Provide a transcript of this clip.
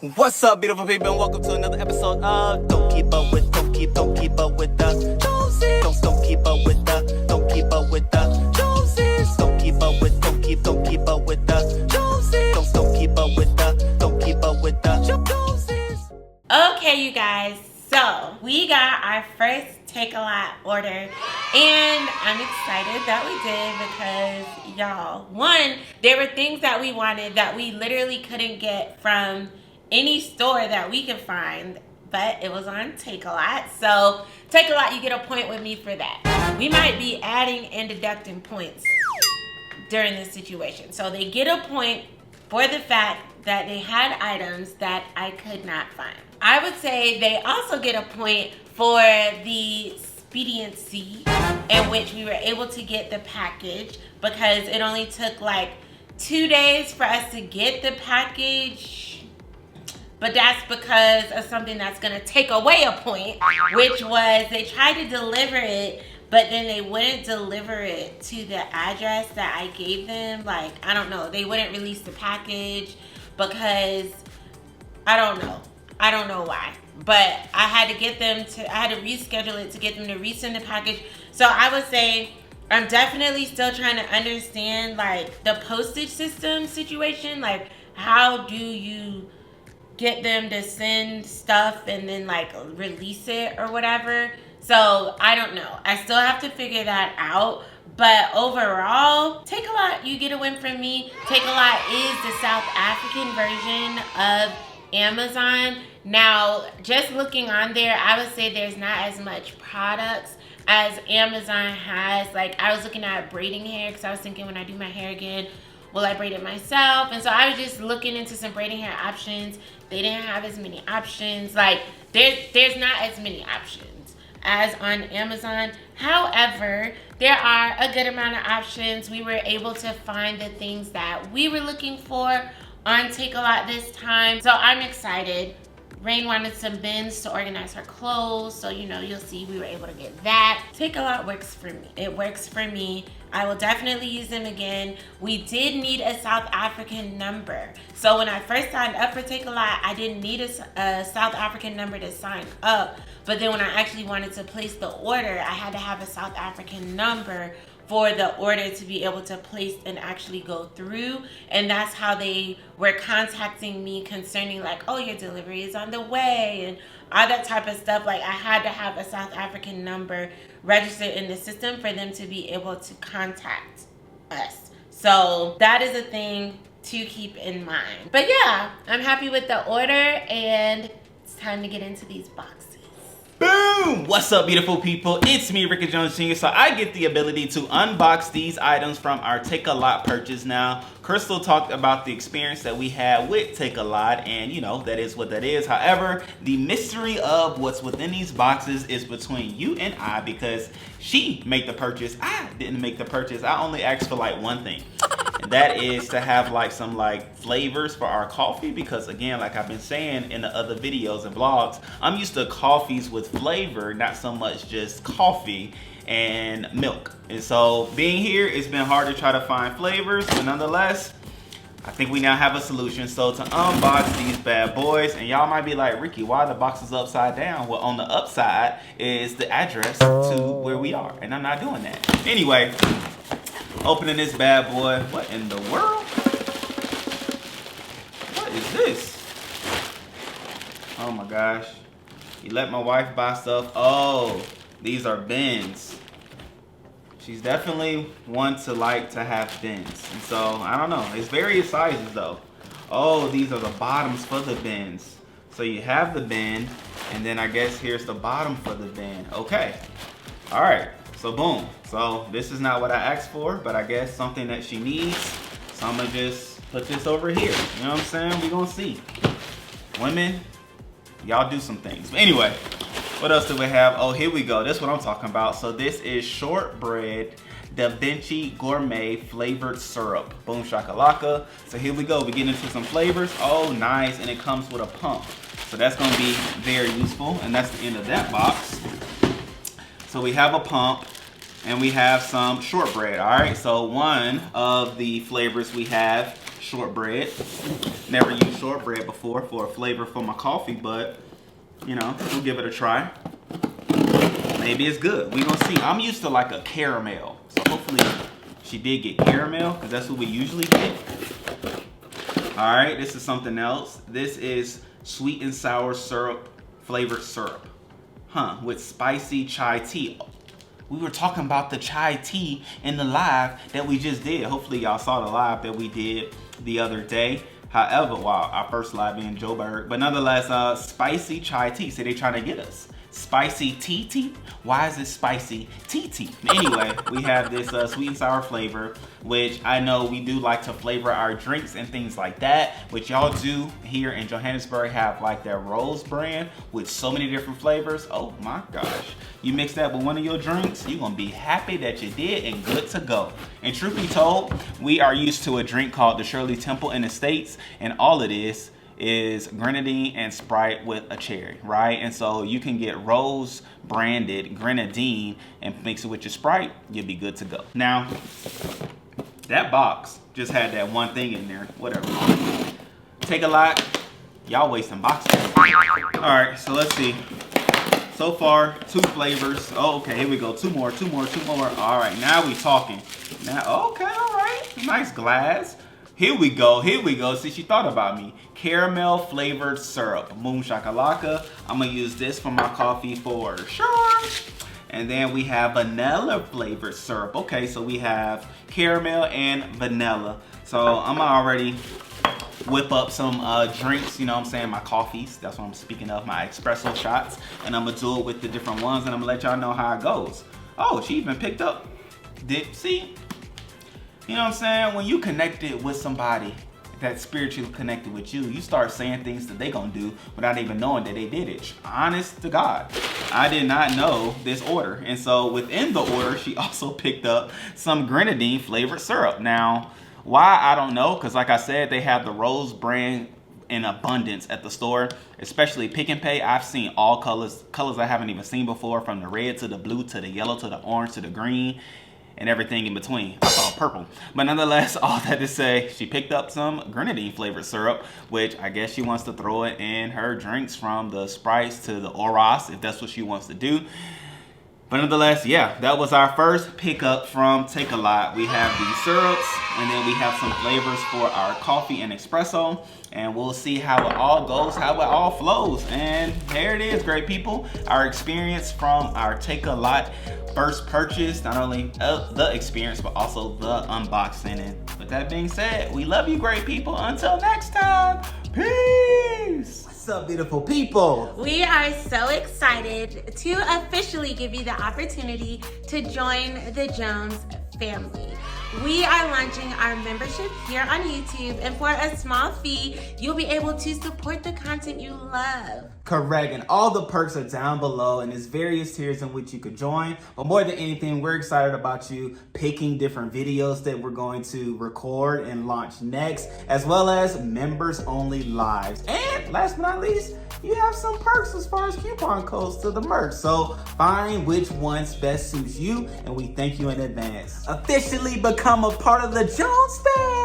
What's up, beautiful people, and welcome to another episode of Don't Keep Up With the Joneses. Don't keep up with the Joneses. Don't keep up with the Joneses. Don't keep up with the Joneses. Don't keep up with the Joneses. Okay, you guys, so we got our first Takealot order, and I'm excited that we did because, y'all, one, there were things that we wanted that we literally couldn't get from any store that we could find, but it was on Takealot. So Takealot, you get a point with me for that. We might be adding and deducting points during this situation. So they get a point for the fact that they had items that I could not find. I would say they also get a point for the expediency in which we were able to get the package, because it only took like 2 days for us to get the package. But that's because of something that's gonna take away a point, which was they tried to deliver it, but then they wouldn't deliver it to the address that I gave them. Like, I don't know, they wouldn't release the package because I don't know why. But I had to reschedule it to get them to resend the package. So I would say I'm definitely still trying to understand like the postage system situation. Like, how do you get them to send stuff and then like release it or whatever? So I don't know. I still have to figure that out. But overall, Takealot, you get a win from me. Takealot is the South African version of Amazon. Now, just looking on there, I would say there's not as much products as Amazon has. Like, I was looking at braiding hair because I was thinking when I do my hair again, will I braid it myself? And so I was just looking into some braiding hair options. They didn't have as many options. Like, there's not as many options as on Amazon. However, there are a good amount of options. We were able to find the things that we were looking for on Takealot this time. So I'm excited. Rain wanted some bins to organize her clothes, so you'll see we were able to get that. Takealot works for me. It works for me. I will definitely use them again. We did need a South African number. So when I first signed up for Takealot, I didn't need a South African number to sign up. But then when I actually wanted to place the order, I had to have a South African number for the order to be able to place and actually go through. And that's how they were contacting me concerning like, oh, your delivery is on the way and all that type of stuff. Like, I had to have a South African number registered in the system for them to be able to contact us. So that is a thing to keep in mind. But yeah, I'm happy with the order, and it's time to get into these boxes. Boom! What's up, beautiful people? It's me, Rickey Jones Jr. So I get the ability to unbox these items from our Takealot purchase. Now, Chrystle talked about the experience that we had with Takealot, and that is what that is. However, the mystery of what's within these boxes is between you and I, because she made the purchase. I didn't make the purchase. I only asked for like one thing. And that is to have like some like flavors for our coffee, because again, like I've been saying in the other videos and vlogs, I'm used to coffees with flavor, not so much just coffee and milk. And so being here, it's been hard to try to find flavors, but nonetheless, I think we now have a solution. So to unbox these bad boys, and y'all might be like, Ricky, why are the boxes upside down? Well, on the upside is the address to where we are, and I'm not doing that. Anyway, opening this bad boy. What in the world? What is this? Oh my gosh. You let my wife buy stuff. Oh, these are bins. She's definitely one to like to have bins. And so, I don't know. It's various sizes though. Oh, these are the bottoms for the bins. So you have the bin, and then I guess here's the bottom for the bin. Okay. All right. So boom. So this is not what I asked for, but I guess something that she needs. So I'm gonna just put this over here. You know what I'm saying? We're gonna see. Women, y'all do some things. But anyway, what else do we have? Oh, here we go. This is what I'm talking about. So this is shortbread Da Vinci gourmet flavored syrup. Boom shakalaka. So here we go. We get into some flavors. Oh, nice. And it comes with a pump. So that's gonna be very useful. And that's the end of that box. So we have a pump, and we have some shortbread. All right, so one of the flavors we have shortbread. Never used shortbread before for a flavor for my coffee, but you know, we'll give it a try. Maybe it's good. We gonna see. I'm used to like a caramel, so hopefully she did get caramel because that's what we usually get. All right, this is something else. This is sweet and sour syrup flavored syrup, with spicy chai tea. We were talking about the chai tea in the live that we just did. Hopefully y'all saw the live that we did the other day. However, wow, our first live being Joburg, but nonetheless, spicy chai tea. So they trying to get us. Spicy tea? Why is it spicy tea? Anyway, we have this sweet and sour flavor, which I know we do like to flavor our drinks and things like that, which y'all do here in Johannesburg have like their Rose brand with so many different flavors. Oh my gosh. You mix that with one of your drinks, you're gonna be happy that you did and good to go. And truth be told, we are used to a drink called the Shirley Temple in the States, and all it is grenadine and Sprite with a cherry, right? And so you can get Rose branded grenadine and mix it with your Sprite, you'll be good to go. Now, that box just had that one thing in there, whatever. Takealot, y'all wasting boxes. All right, so let's see. So far, 2 flavors. Oh, okay, here we go. 2 more. All right, now we talking. Now, okay, all right. Nice glass. Here we go. See, she thought about me. Caramel flavored syrup. Moon shakalaka. I'm gonna use this for my coffee for sure. And then we have vanilla flavored syrup. Okay, so we have caramel and vanilla. So I'm gonna already whip up some drinks, you know what I'm saying, my coffees. That's what I'm speaking of, my espresso shots. And I'm gonna do it with the different ones and I'm gonna let y'all know how it goes. Oh, she even picked up. See? You know what I'm saying? When you connected with somebody that's spiritually connected with you, you start saying things that they gonna do without even knowing that they did it. Honest to God, I did not know this order. And so within the order, she also picked up some grenadine flavored syrup. Now, why, I don't know, because like I said, they have the Rose brand in abundance at the store, especially Pick and Pay. I've seen all colors I haven't even seen before, from the red to the blue to the yellow to the orange to the green and everything in between. I saw purple. But nonetheless, all that to say, she picked up some grenadine flavored syrup, which I guess she wants to throw it in her drinks, from the Sprites to the Oros, if that's what she wants to do. But nonetheless, yeah, that was our first pickup from Takealot. We have these syrups, and then we have some flavors for our coffee and espresso. And we'll see how it all goes, how it all flows. And there it is, great people. Our experience from our Takealot first purchase. Not only the experience, but also the unboxing. And with that being said, we love you, great people. Until next time, peace. What's up, beautiful people? We are so excited to officially give you the opportunity to join the Jones family. We are launching our membership here on YouTube, and for a small fee, you'll be able to support the content you love. Correct, and all the perks are down below, and there's various tiers in which you could join. But more than anything, we're excited about you picking different videos that we're going to record and launch next, as well as members only lives. And last but not least, you have some perks as far as coupon codes to the merch. So find which ones best suits you, and we thank you in advance. Officially become a part of the Jones family.